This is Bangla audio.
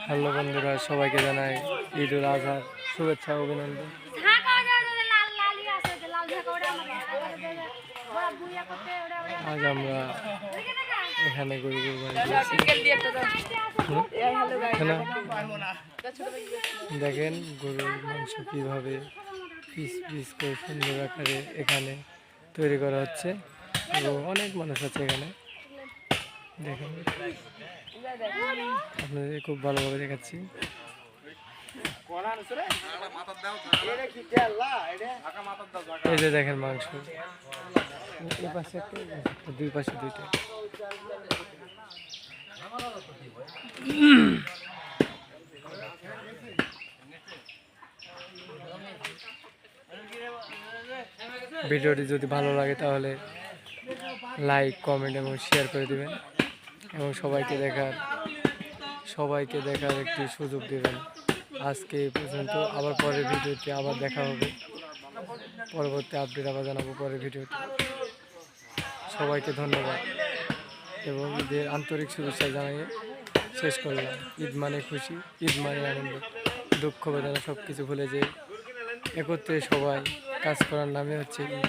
হ্যালো বন্ধুরা, সবাইকে জানাই ঈদুল আজহার শুভেচ্ছা অভিনন্দন। আজ আমরা এখানে গরু কুরবানি দেখেন গরুর মাংস কিভাবে পিস পিস করে সুন্দর আকারে এখানে তৈরি করা হচ্ছে এবং অনেক মানুষ আছে এখানে। দেখেন আপনাদের খুব ভালোভাবে দেখাচ্ছি। এই যে দেখেন মাংস, এই পাশে একটা, দুই পাশে দুইটা। ভিডিওটি যদি ভালো লাগে তাহলে লাইক, কমেন্ট এবং শেয়ার করে দিবেন এবং সবাইকে দেখার একটি সুযোগ দেবেন। আজকে এই পর্যন্ত, আবার পরের ভিডিওতে আবার দেখা হবে, পরবর্তী আপডেট আবার জানাবো পরের ভিডিওতে। সবাইকে ধন্যবাদ এবং ঈদের আন্তরিক শুভেচ্ছা জানিয়ে শেষ করলাম। ঈদ মানে খুশি, ঈদ মানে আনন্দ, দুঃখ বেদনা সব কিছু ভুলে যে একত্রে সবাই কাজ করার নামে হচ্ছে ঈদ।